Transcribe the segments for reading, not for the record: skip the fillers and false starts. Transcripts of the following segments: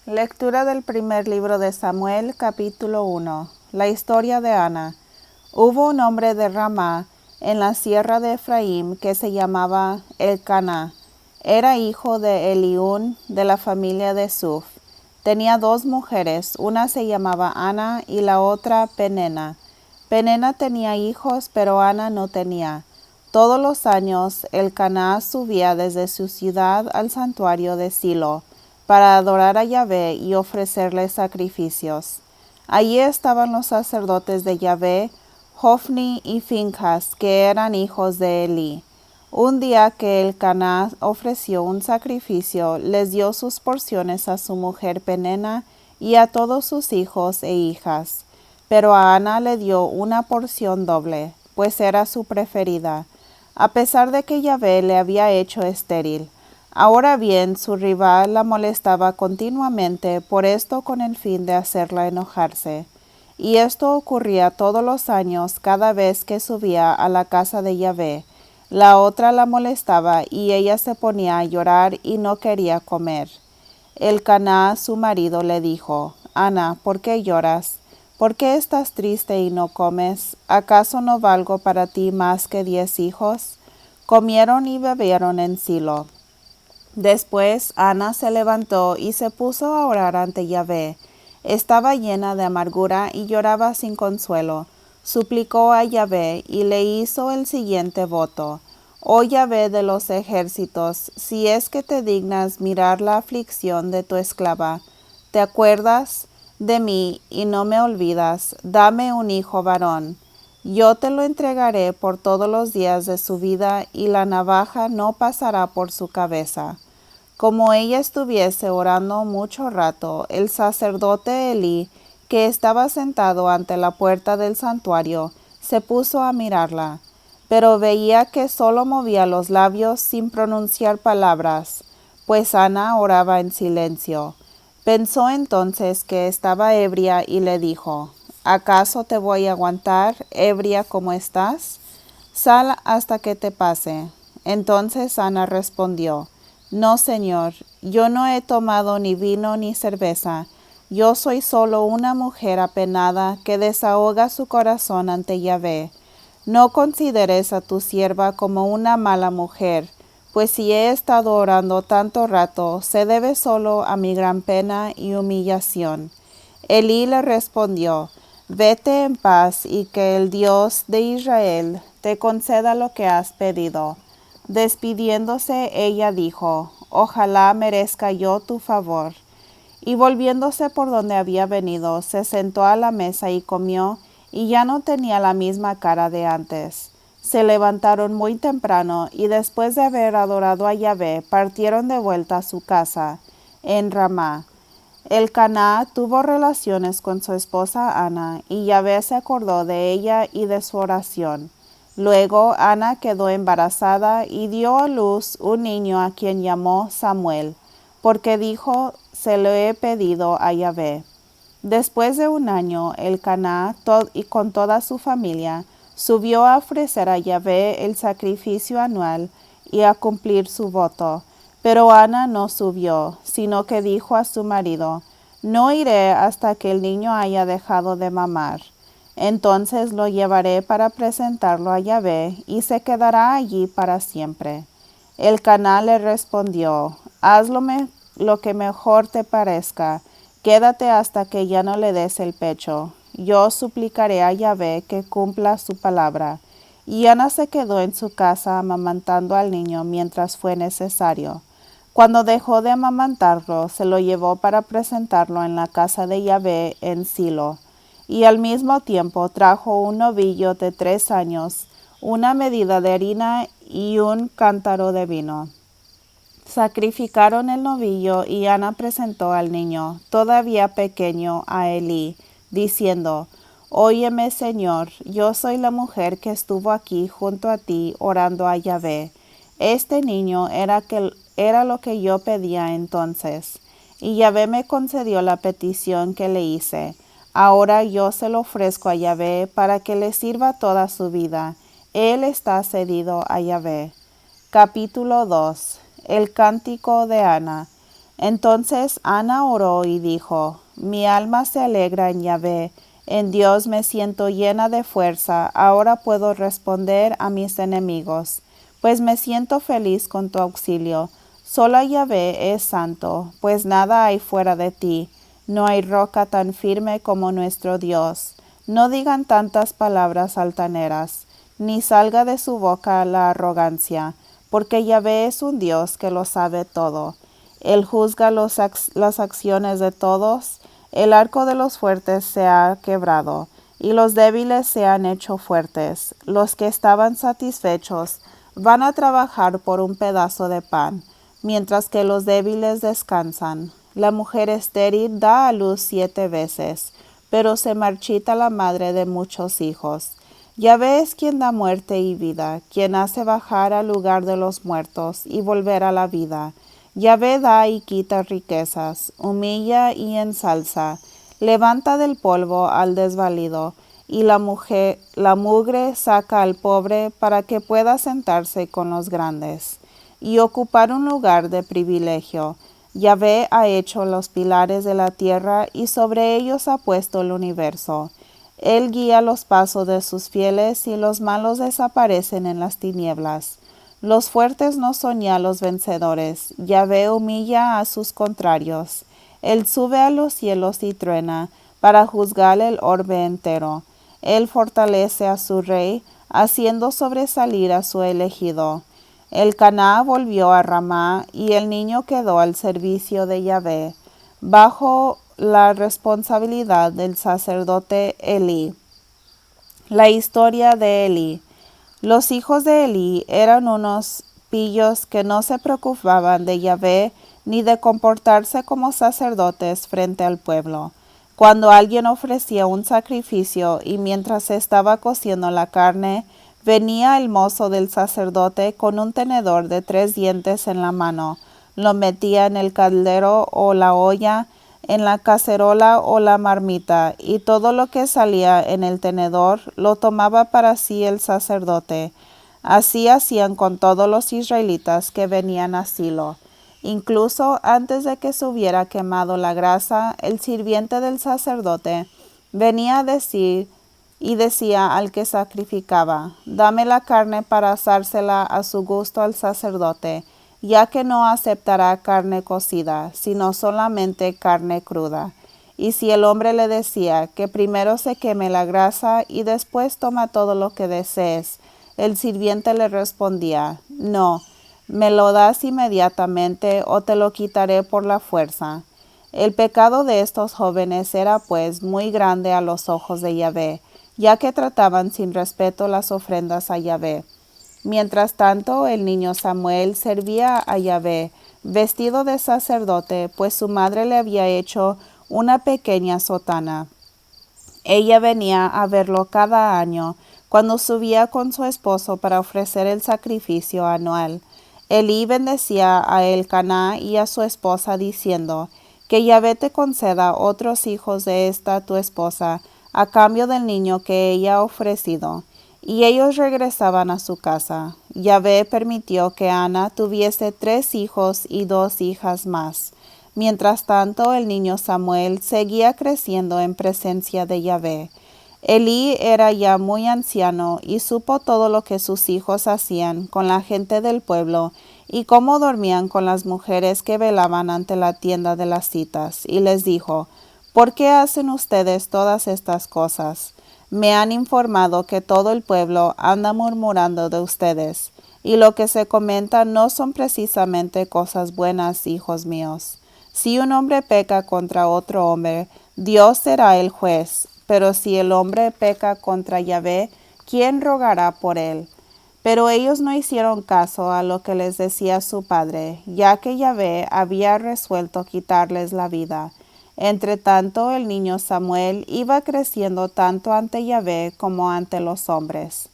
Lectura del primer libro de Samuel, capítulo 1. La historia de Ana. Hubo un hombre de Ramá, en la sierra de Efraín, que se llamaba Elcaná. Era hijo de Eliún, de la familia de Suf. Tenía dos mujeres, una se llamaba Ana y la otra Penena. Penena tenía hijos, pero Ana no tenía. Todos los años Elcaná subía desde su ciudad al santuario de Silo, para adorar a Yahvé y ofrecerle sacrificios. Allí estaban los sacerdotes de Yahvé, Hofni y Finjas, que eran hijos de Elí. Un día que Elcaná ofreció un sacrificio, les dio sus porciones a su mujer Penena y a todos sus hijos e hijas. Pero a Ana le dio una porción doble, pues era su preferida, a pesar de que Yahvé le había hecho estéril. Ahora bien, su rival la molestaba continuamente por esto con el fin de hacerla enojarse. Y esto ocurría todos los años cada vez que subía a la casa de Yahvé. La otra la molestaba y ella se ponía a llorar y no quería comer. Elcaná, su marido, le dijo: Ana, ¿por qué lloras? ¿Por qué estás triste y no comes? ¿Acaso no valgo para ti más que 10 hijos? Comieron y bebieron en Silo. Después Ana se levantó y se puso a orar ante Yahvé. Estaba llena de amargura y lloraba sin consuelo. Suplicó a Yahvé y le hizo el siguiente voto: Oh Yahvé de los ejércitos, si es que te dignas mirar la aflicción de tu esclava, ¿te acuerdas de mí y no me olvidas? Dame un hijo varón. Yo te lo entregaré por todos los días de su vida y la navaja no pasará por su cabeza. Como ella estuviese orando mucho rato, el sacerdote Elí, que estaba sentado ante la puerta del santuario, se puso a mirarla, pero veía que solo movía los labios sin pronunciar palabras, pues Ana oraba en silencio. Pensó entonces que estaba ebria y le dijo: ¿Acaso te voy a aguantar, ebria como estás? Sal hasta que te pase. Entonces Ana respondió: No, Señor, yo no he tomado ni vino ni cerveza. Yo soy solo una mujer apenada que desahoga su corazón ante Yahvé. No consideres a tu sierva como una mala mujer, pues si he estado orando tanto rato, se debe solo a mi gran pena y humillación. Elí le respondió: Vete en paz y que el Dios de Israel te conceda lo que has pedido. Despidiéndose, ella dijo: Ojalá merezca yo tu favor. Y volviéndose por donde había venido, se sentó a la mesa y comió, y ya no tenía la misma cara de antes. Se levantaron muy temprano, y después de haber adorado a Yahvé, partieron de vuelta a su casa, en Ramá. Elcaná tuvo relaciones con su esposa Ana, y Yahvé se acordó de ella y de su oración. Luego Ana quedó embarazada y dio a luz un niño a quien llamó Samuel, porque dijo: Se lo he pedido a Yahvé. Después de un año, Elcaná y con toda su familia subió a ofrecer a Yahvé el sacrificio anual y a cumplir su voto. Pero Ana no subió, sino que dijo a su marido: No iré hasta que el niño haya dejado de mamar. Entonces lo llevaré para presentarlo a Yahvé, y se quedará allí para siempre. Elcaná le respondió: lo que mejor te parezca. Quédate hasta que ya no le des el pecho. Yo suplicaré a Yahvé que cumpla su palabra. Y Ana se quedó en su casa amamantando al niño mientras fue necesario. Cuando dejó de amamantarlo, se lo llevó para presentarlo en la casa de Yahvé en Silo. Y al mismo tiempo trajo un novillo de 3 años, una medida de harina y un cántaro de vino. Sacrificaron el novillo y Ana presentó al niño, todavía pequeño, a Elí, diciendo: Óyeme, Señor, yo soy la mujer que estuvo aquí junto a ti orando a Yahvé. Este niño era lo que yo pedía entonces, y Yahvé me concedió la petición que le hice. Ahora yo se lo ofrezco a Yahvé para que le sirva toda su vida. Él está cedido a Yahvé. Capítulo 2. El cántico de Ana. Entonces Ana oró y dijo: Mi alma se alegra en Yahvé, en Dios me siento llena de fuerza, ahora puedo responder a mis enemigos, pues me siento feliz con tu auxilio. Solo Yahvé es santo, pues nada hay fuera de ti, no hay roca tan firme como nuestro Dios. No digan tantas palabras altaneras, ni salga de su boca la arrogancia, porque Yahvé es un Dios que lo sabe todo. Él juzga las acciones de todos. El arco de los fuertes se ha quebrado, y los débiles se han hecho fuertes. Los que estaban satisfechos van a trabajar por un pedazo de pan, mientras que los débiles descansan. La mujer estéril da a luz 7 veces, pero se marchita la madre de muchos hijos. Yahvé es quien da muerte y vida, quien hace bajar al lugar de los muertos y volver a la vida. Yahvé da y quita riquezas, humilla y ensalza, levanta del polvo al desvalido, y la mugre saca al pobre para que pueda sentarse con los grandes, y ocupar un lugar de privilegio. Yahvé ha hecho los pilares de la tierra, y sobre ellos ha puesto el universo. Él guía los pasos de sus fieles, y los malos desaparecen en las tinieblas. Los fuertes no son ya los vencedores. Yahvé humilla a sus contrarios. Él sube a los cielos y truena, para juzgar el orbe entero. Él fortalece a su rey, haciendo sobresalir a su elegido. El Caná volvió a Ramá, y el niño quedó al servicio de Yahvé, bajo la responsabilidad del sacerdote Elí. La historia de Elí. Los hijos de Elí eran unos pillos que no se preocupaban de Yahvé ni de comportarse como sacerdotes frente al pueblo. Cuando alguien ofrecía un sacrificio y mientras estaba cociendo la carne, venía el mozo del sacerdote con un tenedor de 3 dientes en la mano, lo metía en el caldero o la olla, en la cacerola o la marmita, y todo lo que salía en el tenedor lo tomaba para sí el sacerdote. Así hacían con todos los israelitas que venían a Silo. Incluso antes de que se hubiera quemado la grasa, el sirviente del sacerdote venía a decir y decía al que sacrificaba: Dame la carne para asársela a su gusto al sacerdote, ya que no aceptará carne cocida, sino solamente carne cruda. Y si el hombre le decía que primero se queme la grasa y después toma todo lo que desees, el sirviente le respondía: No, me lo das inmediatamente o te lo quitaré por la fuerza. El pecado de estos jóvenes era pues muy grande a los ojos de Yahvé, ya que trataban sin respeto las ofrendas a Yahvé. Mientras tanto, el niño Samuel servía a Yahvé, vestido de sacerdote, pues su madre le había hecho una pequeña sotana. Ella venía a verlo cada año, cuando subía con su esposo para ofrecer el sacrificio anual. Elí bendecía a Elcaná y a su esposa, diciendo: Que Yahvé te conceda otros hijos de esta tu esposa, a cambio del niño que ella ha ofrecido. Y ellos regresaban a su casa. Yahvé permitió que Ana tuviese 3 hijos y 2 hijas más. Mientras tanto, el niño Samuel seguía creciendo en presencia de Yahvé. Elí era ya muy anciano y supo todo lo que sus hijos hacían con la gente del pueblo y cómo dormían con las mujeres que velaban ante la tienda de las citas, y les dijo: ¿Por qué hacen ustedes todas estas cosas? Me han informado que todo el pueblo anda murmurando de ustedes, y lo que se comenta no son precisamente cosas buenas, hijos míos. Si un hombre peca contra otro hombre, Dios será el juez, pero si el hombre peca contra Yahvé, ¿quién rogará por él? Pero ellos no hicieron caso a lo que les decía su padre, ya que Yahvé había resuelto quitarles la vida. Entretanto, el niño Samuel iba creciendo tanto ante Yahvé como ante los hombres.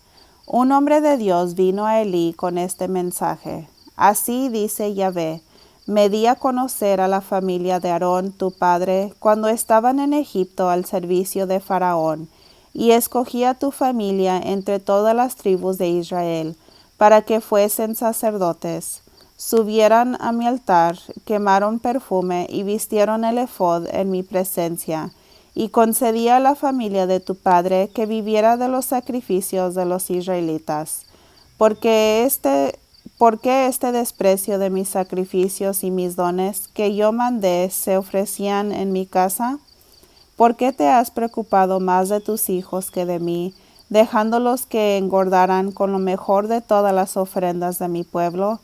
Un hombre de Dios vino a Elí con este mensaje: Así dice Yahvé: Me di a conocer a la familia de Aarón, tu padre, cuando estaban en Egipto al servicio de Faraón, y escogí a tu familia entre todas las tribus de Israel, para que fuesen sacerdotes. subieron a mi altar, quemaron perfume y vistieron el ephod en mi presencia, y concedí a la familia de tu padre que viviera de los sacrificios de los israelitas. ¿Por qué este desprecio de mis sacrificios y mis dones que yo mandé se ofrecían en mi casa? ¿Por qué te has preocupado más de tus hijos que de mí, dejándolos que engordaran con lo mejor de todas las ofrendas de mi pueblo?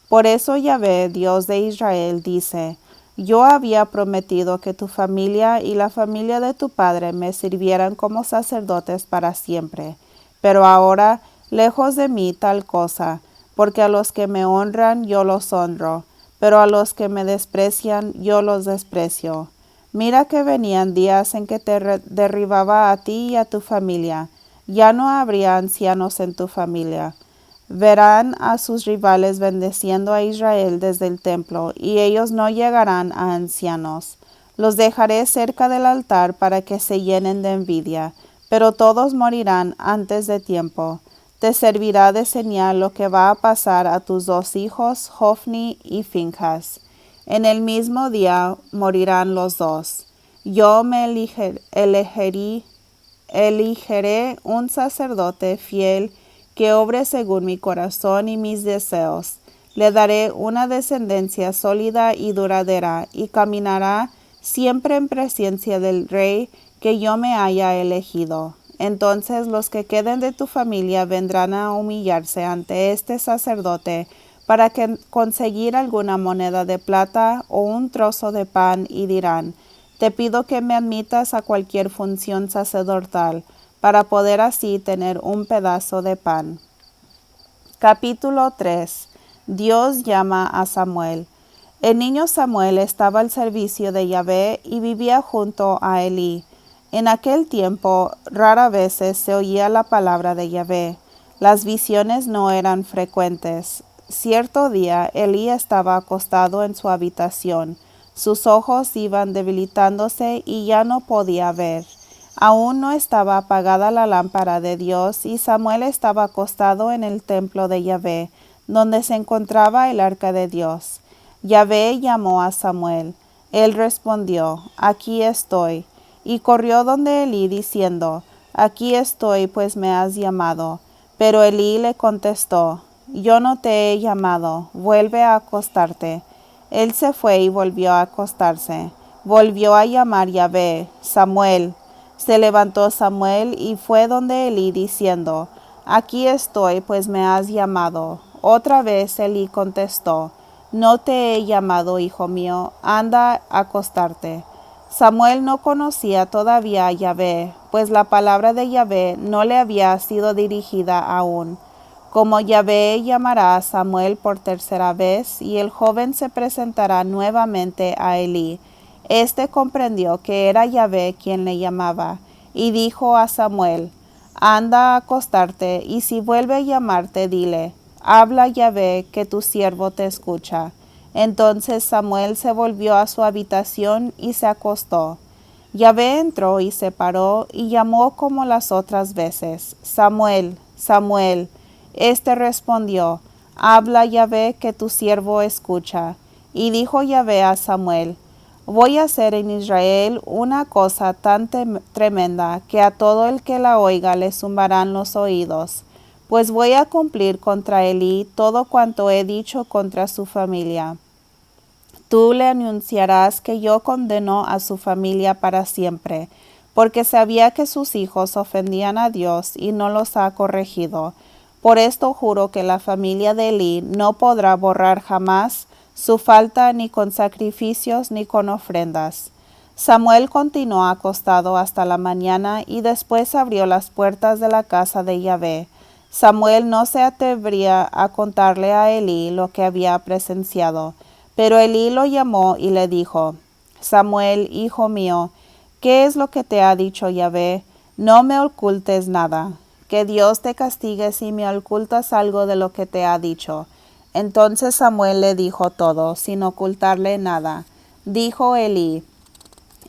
Por eso Yahvé, Dios de Israel, dice: Yo había prometido que tu familia y la familia de tu padre me sirvieran como sacerdotes para siempre. Pero ahora, lejos de mí tal cosa, porque a los que me honran yo los honro, pero a los que me desprecian yo los desprecio. Mira que venían días en que te derribaba a ti y a tu familia. Ya no habría ancianos en tu familia. Verán a sus rivales bendeciendo a Israel desde el templo, y ellos no llegarán a ancianos. Los dejaré cerca del altar para que se llenen de envidia, pero todos morirán antes de tiempo. Te servirá de señal lo que va a pasar a tus dos hijos, Hofni y Finjas. En el mismo día morirán los dos. Yo me elegiré un sacerdote fiel que obre según mi corazón y mis deseos. Le daré una descendencia sólida y duradera, y caminará siempre en presencia del rey que yo me haya elegido. Entonces los que queden de tu familia vendrán a humillarse ante este sacerdote para conseguir alguna moneda de plata o un trozo de pan, y dirán: Te pido que me admitas a cualquier función sacerdotal, para poder así tener un pedazo de pan. Capítulo 3. Dios llama a Samuel. El niño Samuel estaba al servicio de Yahvé y vivía junto a Elí. En aquel tiempo rara vez se oía la palabra de Yahvé. Las visiones no eran frecuentes. Cierto día Elí estaba acostado en su habitación. Sus ojos iban debilitándose y ya no podía ver. Aún no estaba apagada la lámpara de Dios, y Samuel estaba acostado en el templo de Yahvé, donde se encontraba el arca de Dios. Yahvé llamó a Samuel. Él respondió: Aquí estoy. Y corrió donde Elí diciendo: Aquí estoy, pues me has llamado. Pero Elí le contestó: Yo no te he llamado, vuelve a acostarte. Él se fue y volvió a acostarse. Volvió a llamar Yahvé: Samuel. Se levantó Samuel y fue donde Elí diciendo: Aquí estoy, pues me has llamado. Otra vez Elí contestó: No te he llamado, hijo mío, anda a acostarte. Samuel no conocía todavía a Yahvé, pues la palabra de Yahvé no le había sido dirigida aún. Como Yahvé llamará a Samuel por tercera vez, y el joven se presentará nuevamente a Elí, este comprendió que era Yahvé quien le llamaba, y dijo a Samuel: Anda a acostarte, y si vuelve a llamarte, dile: Habla Yahvé, que tu siervo te escucha. Entonces Samuel se volvió a su habitación y se acostó. Yahvé entró y se paró y llamó como las otras veces: Samuel, Samuel. Este respondió: Habla Yahvé, que tu siervo escucha. Y dijo Yahvé a Samuel: Voy a hacer en Israel una cosa tan tremenda que a todo el que la oiga le zumbarán los oídos, pues voy a cumplir contra Elí todo cuanto he dicho contra su familia. Tú le anunciarás que yo condeno a su familia para siempre, porque sabía que sus hijos ofendían a Dios y no los ha corregido. Por esto juro que la familia de Elí no podrá borrar jamás su falta, ni con sacrificios ni con ofrendas. Samuel continuó acostado hasta la mañana, y después abrió las puertas de la casa de Yahvé. Samuel no se atrevía a contarle a Elí lo que había presenciado, pero Elí lo llamó y le dijo: Samuel, hijo mío, ¿qué es lo que te ha dicho Yahvé? No me ocultes nada. Que Dios te castigue si me ocultas algo de lo que te ha dicho. Entonces Samuel le dijo todo, sin ocultarle nada. Dijo Elí: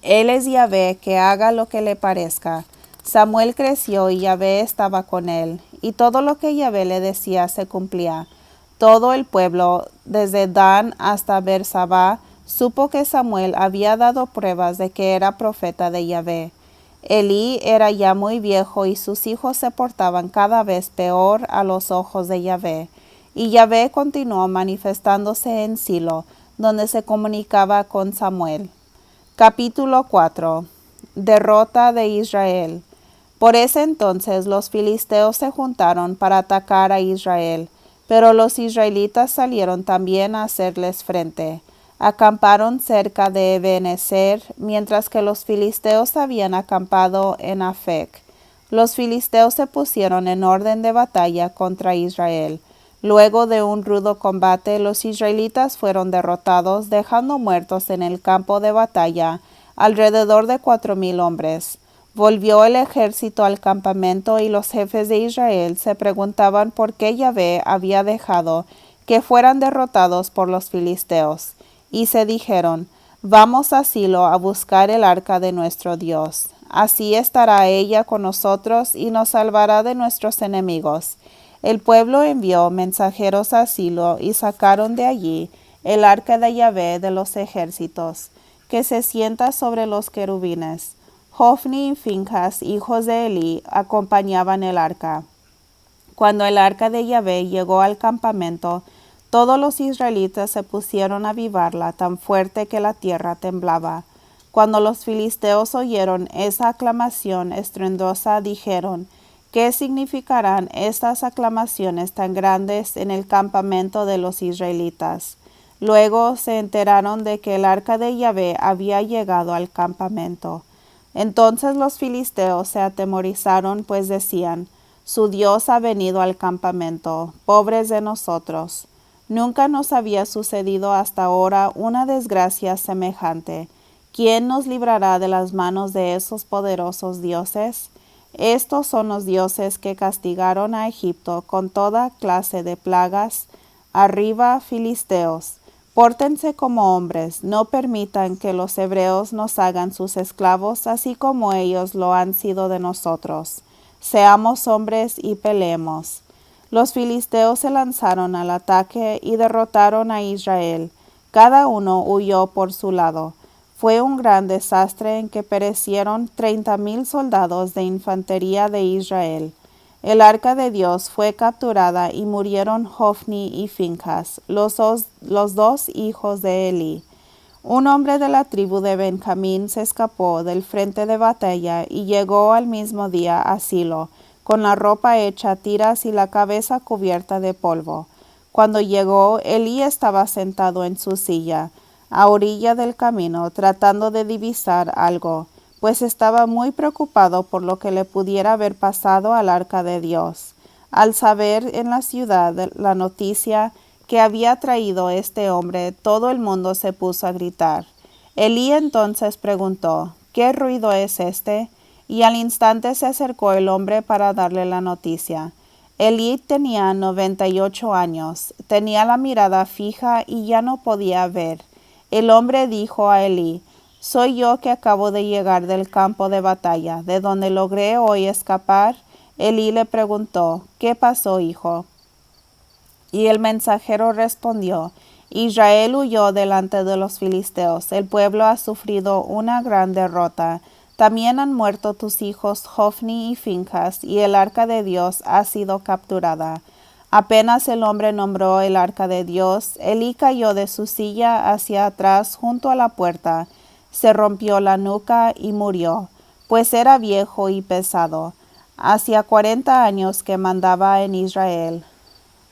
Él es Yahvé, que haga lo que le parezca. Samuel creció y Yahvé estaba con él, y todo lo que Yahvé le decía se cumplía. todo el pueblo, desde Dan hasta Bersabá, supo que Samuel había dado pruebas de que era profeta de Yahvé. Elí era ya muy viejo y sus hijos se portaban cada vez peor a los ojos de Yahvé. Y Yahvé continuó manifestándose en Silo, donde se comunicaba con Samuel. Capítulo 4. Derrota de Israel. Por ese entonces los filisteos se juntaron para atacar a Israel, pero los israelitas salieron también a hacerles frente. Acamparon cerca de Ebenezer, mientras que los filisteos habían acampado en Afec. Los filisteos se pusieron en orden de batalla contra Israel. Luego de un rudo combate, los israelitas fueron derrotados, dejando muertos en el campo de batalla alrededor de 4,000 hombres. Volvió el ejército al campamento y los jefes de Israel se preguntaban por qué Yahvé había dejado que fueran derrotados por los filisteos. Y se dijeron, vamos a Silo a buscar el arca de nuestro Dios. Así estará ella con nosotros y nos salvará de nuestros enemigos. El pueblo envió mensajeros a Silo y sacaron de allí el arca de Yahvé de los ejércitos, que se sienta sobre los querubines. Hofni y Finjas, hijos de Elí, acompañaban el arca. Cuando el arca de Yahvé llegó al campamento, todos los israelitas se pusieron a avivarla tan fuerte que la tierra temblaba. Cuando los filisteos oyeron esa aclamación estruendosa, dijeron, ¿qué significarán estas aclamaciones tan grandes en el campamento de los israelitas? Luego se enteraron de que el arca de Yahvé había llegado al campamento. Entonces los filisteos se atemorizaron, pues decían, su Dios ha venido al campamento, pobres de nosotros. Nunca nos había sucedido hasta ahora una desgracia semejante. ¿Quién nos librará de las manos de esos poderosos dioses? Estos son los dioses que castigaron a Egipto con toda clase de plagas. Arriba, filisteos. Pórtense como hombres, no permitan que los hebreos nos hagan sus esclavos, así como ellos lo han sido de nosotros. Seamos hombres y peleemos. Los filisteos se lanzaron al ataque y derrotaron a Israel. Cada uno huyó por su lado. Fue un gran desastre en que perecieron 30,000 soldados de infantería de Israel. El arca de Dios fue capturada y murieron Hofni y Finjas, los dos hijos de Elí. Un hombre de la tribu de Benjamín se escapó del frente de batalla y llegó al mismo día a Silo, con la ropa hecha tiras y la cabeza cubierta de polvo. Cuando llegó, Elí estaba sentado en su silla, a orilla del camino, tratando de divisar algo, pues estaba muy preocupado por lo que le pudiera haber pasado al arca de Dios. Al saber en la ciudad la noticia que había traído este hombre, todo el mundo se puso a gritar. Elí entonces preguntó, ¿qué ruido es este? Y al instante se acercó el hombre para darle la noticia. Elí tenía 98 años, tenía la mirada fija y ya no podía ver. El hombre dijo a Elí, soy yo que acabo de llegar del campo de batalla, de donde logré hoy escapar. Elí le preguntó, ¿qué pasó, hijo? Y el mensajero respondió, Israel huyó delante de los filisteos, el pueblo ha sufrido una gran derrota. También han muerto tus hijos Hofni y Finjas, y el arca de Dios ha sido capturada. Apenas el hombre nombró el arca de Dios, Elí cayó de su silla hacia atrás junto a la puerta, se rompió la nuca y murió, pues era viejo y pesado. Hacía 40 años que mandaba en Israel.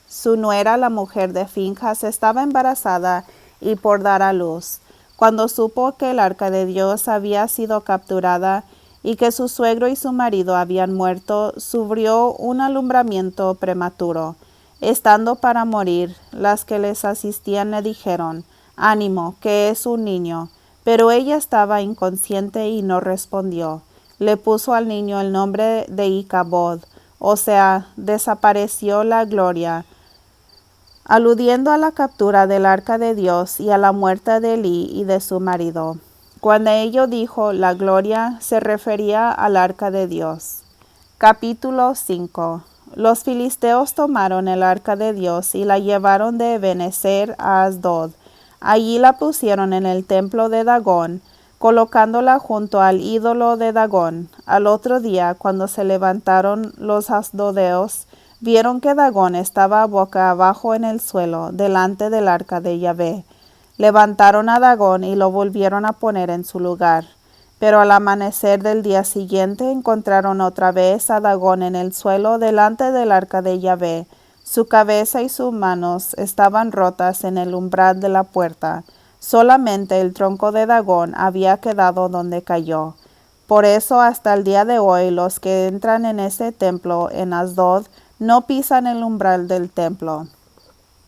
Su nuera, la mujer de Finjas, estaba embarazada y por dar a luz. Cuando supo que el arca de Dios había sido capturada y que su suegro y su marido habían muerto, sufrió un alumbramiento prematuro. Estando para morir, las que les asistían le dijeron, «Ánimo, que es un niño». Pero ella estaba inconsciente y no respondió. Le puso al niño el nombre de Icabod, o sea, desapareció la gloria, aludiendo a la captura del arca de Dios y a la muerte de Elí y de su marido. Cuando ello dijo la gloria, se refería al arca de Dios. Capítulo 5. Los filisteos tomaron el arca de Dios y la llevaron de Ebenezer a Asdod. Allí la pusieron en el templo de Dagón, colocándola junto al ídolo de Dagón. Al otro día, cuando se levantaron los asdodeos, vieron que Dagón estaba boca abajo en el suelo, delante del arca de Yahvé. Levantaron a Dagón y lo volvieron a poner en su lugar. Pero al amanecer del día siguiente encontraron otra vez a Dagón en el suelo delante del arca de Yahvé. Su cabeza y sus manos estaban rotas en el umbral de la puerta. Solamente el tronco de Dagón había quedado donde cayó. Por eso hasta el día de hoy los que entran en ese templo en Asdod no pisan el umbral del templo.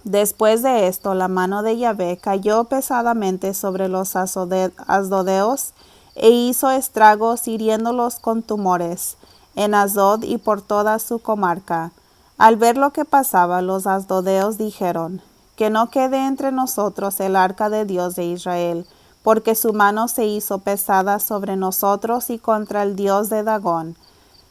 Después de esto, la mano de Yahvé cayó pesadamente sobre los asdodeos e hizo estragos hiriéndolos con tumores en Asdod y por toda su comarca. Al ver lo que pasaba, los asdodeos dijeron: que no quede entre nosotros el arca de Dios de Israel, porque su mano se hizo pesada sobre nosotros y contra el Dios de Dagón.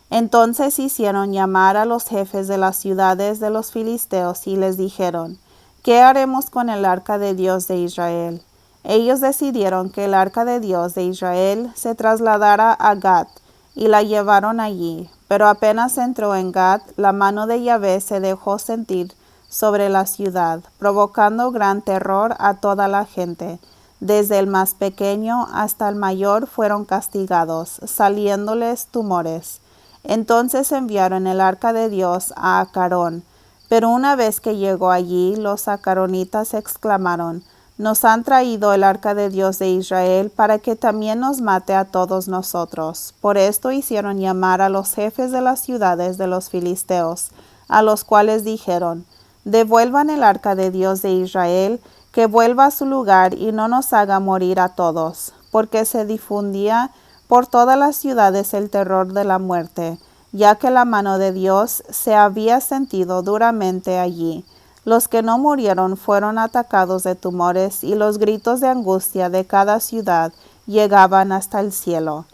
Entonces hicieron llamar a los jefes de las ciudades de los filisteos y les dijeron: ¿qué haremos con el arca de Dios de Israel? Ellos decidieron que el arca de Dios de Israel se trasladara a Gat, y la llevaron allí. Pero apenas entró en Gat, la mano de Yahvé se dejó sentir sobre la ciudad, provocando gran terror a toda la gente. Desde el más pequeño hasta el mayor fueron castigados, saliéndoles tumores. Entonces enviaron el arca de Dios a Acarón. Pero una vez que llegó allí, los acaronitas exclamaron: nos han traído el arca de Dios de Israel para que también nos mate a todos nosotros. Por esto hicieron llamar a los jefes de las ciudades de los filisteos, a los cuales dijeron: devuelvan el arca de Dios de Israel, que vuelva a su lugar y no nos haga morir a todos, porque se difundía por todas las ciudades el terror de la muerte, ya que la mano de Dios se había sentido duramente allí. Los que no murieron fueron atacados de tumores, y los gritos de angustia de cada ciudad llegaban hasta el cielo.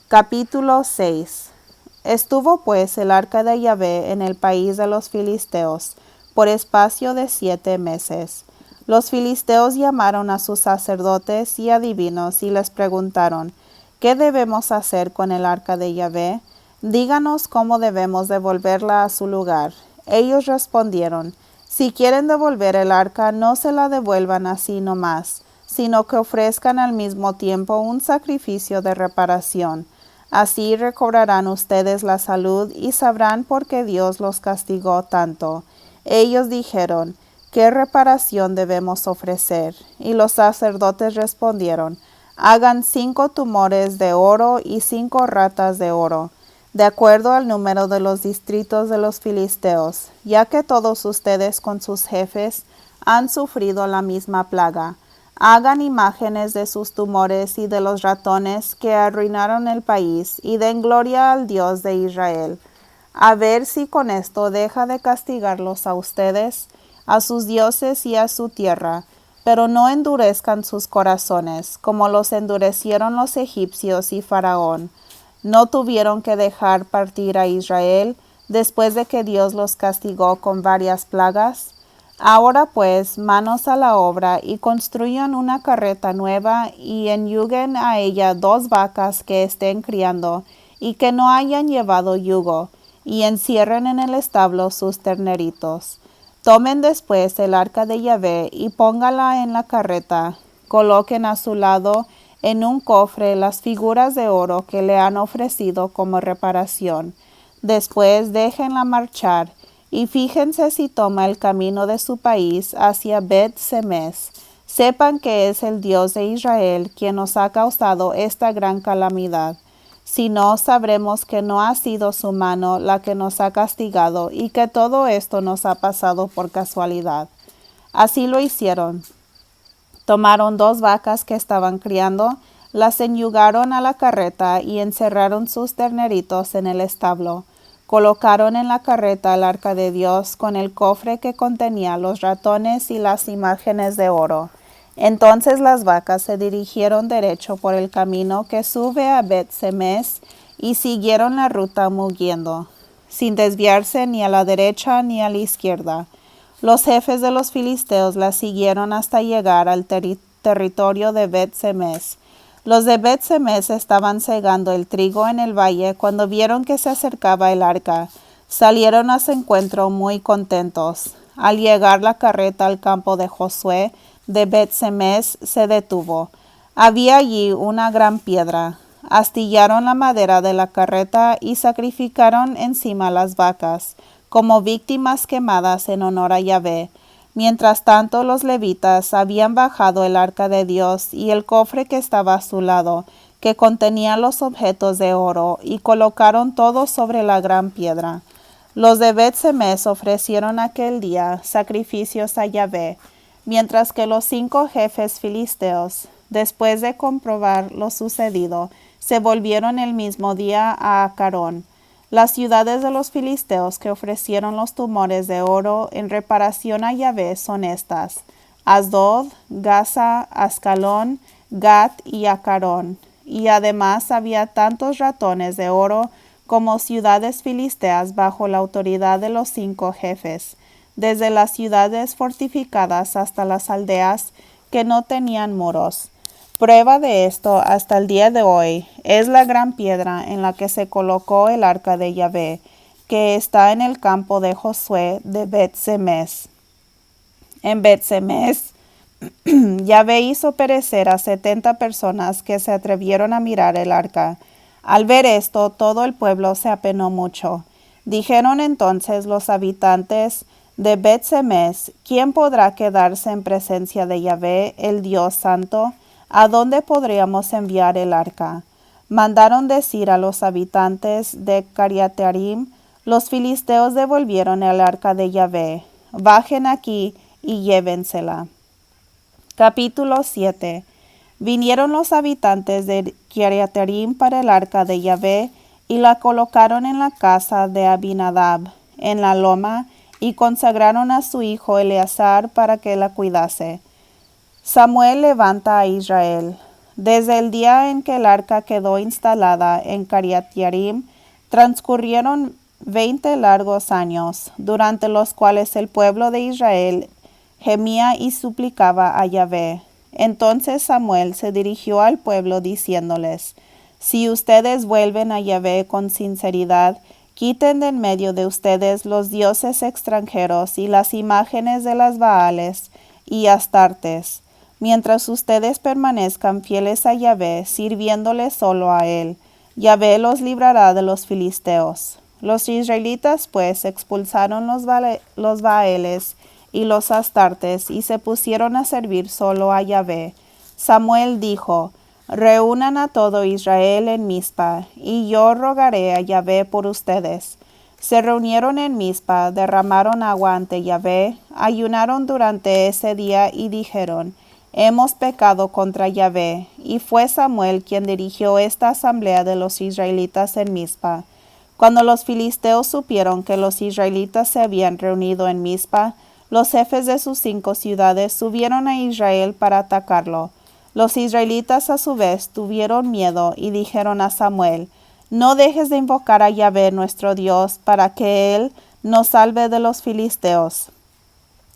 Capítulo 6. Estuvo pues el arca de Yahvé en el país de los filisteos por espacio de 7 meses. Los filisteos llamaron a sus sacerdotes y adivinos y les preguntaron: ¿qué debemos hacer con el arca de Yahvé? Díganos cómo debemos devolverla a su lugar. Ellos respondieron: si quieren devolver el arca, no se la devuelvan así nomás, sino que ofrezcan al mismo tiempo un sacrificio de reparación. Así recobrarán ustedes la salud y sabrán por qué Dios los castigó tanto. Ellos dijeron: ¿qué reparación debemos ofrecer? Y los sacerdotes respondieron: hagan 5 tumores de oro y 5 ratas de oro, de acuerdo al número de los distritos de los filisteos, ya que todos ustedes con sus jefes han sufrido la misma plaga. Hagan imágenes de sus tumores y de los ratones que arruinaron el país, y den gloria al Dios de Israel. A ver si con esto deja de castigarlos a ustedes, a sus dioses y a su tierra, pero no endurezcan sus corazones, como los endurecieron los egipcios y Faraón. No tuvieron que dejar partir a Israel después de que Dios los castigó con varias plagas. Ahora pues, manos a la obra, y construyan una carreta nueva, y enyuguen a ella 2 vacas que estén criando, y que no hayan llevado yugo, y encierren en el establo sus terneritos. Tomen después el arca de Yahvé, y póngala en la carreta. Coloquen a su lado en un cofre las figuras de oro que le han ofrecido como reparación. Después déjenla marchar, y fíjense si toma el camino de su país hacia Bet-Semes. Sepan que es el Dios de Israel quien nos ha causado esta gran calamidad. Si no, sabremos que no ha sido su mano la que nos ha castigado, y que todo esto nos ha pasado por casualidad. Así lo hicieron. Tomaron 2 vacas que estaban criando, las enyugaron a la carreta y encerraron sus terneritos en el establo. Colocaron en la carreta el arca de Dios con el cofre que contenía los ratones y las imágenes de oro. Entonces las vacas se dirigieron derecho por el camino que sube a Bet-Semes y siguieron la ruta mugiendo. sin desviarse ni a la derecha ni a la izquierda. Los jefes de los filisteos la siguieron hasta llegar al territorio de Bet-Semes. Los de Bet-Semes estaban segando el trigo en el valle cuando vieron que se acercaba el arca. Salieron a su encuentro muy contentos. Al llegar la carreta al campo de Josué de Bet-Semes se detuvo. Había allí una gran piedra. Astillaron la madera de la carreta y sacrificaron encima las vacas, como víctimas quemadas en honor a Yahvé. Mientras tanto, los levitas habían bajado el arca de Dios y el cofre que estaba a su lado, que contenía los objetos de oro, y colocaron todo sobre la gran piedra. Los de Bet-Semes ofrecieron aquel día sacrificios a Yahvé, mientras que los 5 jefes filisteos, después de comprobar lo sucedido, se volvieron el mismo día a Acarón. Las ciudades de los filisteos que ofrecieron los tumores de oro en reparación a Yahvé son estas: Asdod, Gaza, Ascalón, Gat y Acarón. Y además había tantos ratones de oro como ciudades filisteas bajo la autoridad de los 5 jefes, desde las ciudades fortificadas hasta las aldeas que no tenían muros. Prueba de esto hasta el día de hoy es la gran piedra en la que se colocó el arca de Yahvé, que está en el campo de Josué de Bet-Semes. En Bet-Semes, Yahvé hizo perecer a 70 personas que se atrevieron a mirar el arca. Al ver esto, todo el pueblo se apenó mucho. Dijeron entonces los habitantes de Bet-Semes: ¿Quién podrá quedarse en presencia de Yahvé, el Dios Santo? ¿A dónde podríamos enviar el arca? Mandaron decir a los habitantes de Kiriatarim: los filisteos devolvieron el arca de Yahvé. Bajen aquí y llévensela. Capítulo 7. Vinieron los habitantes de Kiriatarim para el arca de Yahvé y la colocaron en la casa de Abinadab, en la loma, y consagraron a su hijo Eleazar para que la cuidase. Samuel levanta a Israel. Desde el día en que el arca quedó instalada en Kiriatarim, transcurrieron 20 largos años, durante los cuales el pueblo de Israel gemía y suplicaba a Yahvé. Entonces Samuel se dirigió al pueblo diciéndoles: Si ustedes vuelven a Yahvé con sinceridad, quiten de en medio de ustedes los dioses extranjeros y las imágenes de las Baales y Astartes. Mientras ustedes permanezcan fieles a Yahvé, sirviéndole solo a él, Yahvé los librará de los filisteos. Los israelitas pues expulsaron los Baales y los Astartes y se pusieron a servir solo a Yahvé. Samuel dijo: Reúnan a todo Israel en Mizpa, y yo rogaré a Yahvé por ustedes. Se reunieron en Mizpa, derramaron agua ante Yahvé, ayunaron durante ese día y dijeron: Hemos pecado contra Yahvé. Y fue Samuel quien dirigió esta asamblea de los israelitas en Mizpa. Cuando los filisteos supieron que los israelitas se habían reunido en Mizpa, los jefes de sus 5 ciudades subieron a Israel para atacarlo. Los israelitas a su vez tuvieron miedo y dijeron a Samuel: No dejes de invocar a Yahvé nuestro Dios para que él nos salve de los filisteos.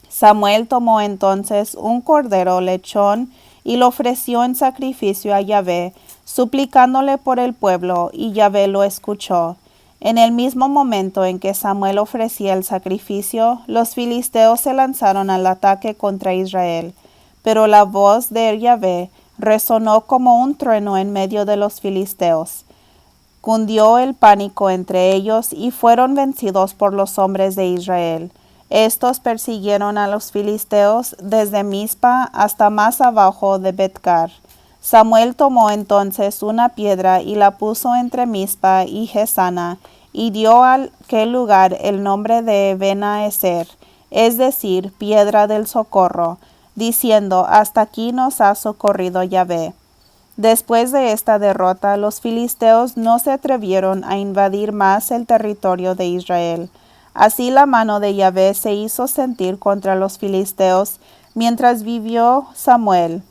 Samuel tomó entonces un cordero lechón y lo ofreció en sacrificio a Yahvé, suplicándole por el pueblo, y Yahvé lo escuchó. En el mismo momento en que Samuel ofrecía el sacrificio, los filisteos se lanzaron al ataque contra Israel. Pero la voz de Yahvé resonó como un trueno en medio de los filisteos. Cundió el pánico entre ellos y fueron vencidos por los hombres de Israel. Estos persiguieron a los filisteos desde Mizpa hasta más abajo de Bet-car. Samuel tomó entonces una piedra y la puso entre Mizpa y Gesana, y dio a aquel lugar el nombre de Ben-Ezer, es decir, piedra del socorro, diciendo: Hasta aquí nos ha socorrido Yahvé. Después de esta derrota, los filisteos no se atrevieron a invadir más el territorio de Israel. Así la mano de Yahvé se hizo sentir contra los filisteos mientras vivió Samuel.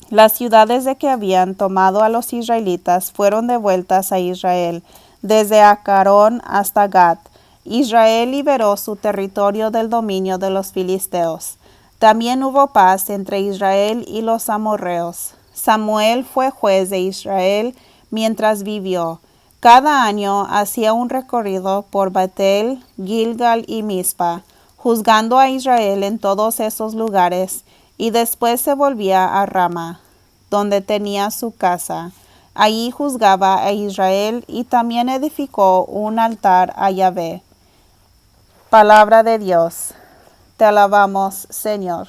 Las ciudades de que habían tomado a los israelitas fueron devueltas a Israel, desde Acarón hasta Gat. Israel liberó su territorio del dominio de los filisteos. También hubo paz entre Israel y los amorreos. Samuel fue juez de Israel mientras vivió. Cada año hacía un recorrido por Betel, Gilgal y Mizpa, juzgando a Israel en todos esos lugares, y después se volvía a Rama, donde tenía su casa. Allí juzgaba a Israel y también edificó un altar a Yahvé. Palabra de Dios. Te alabamos, Señor.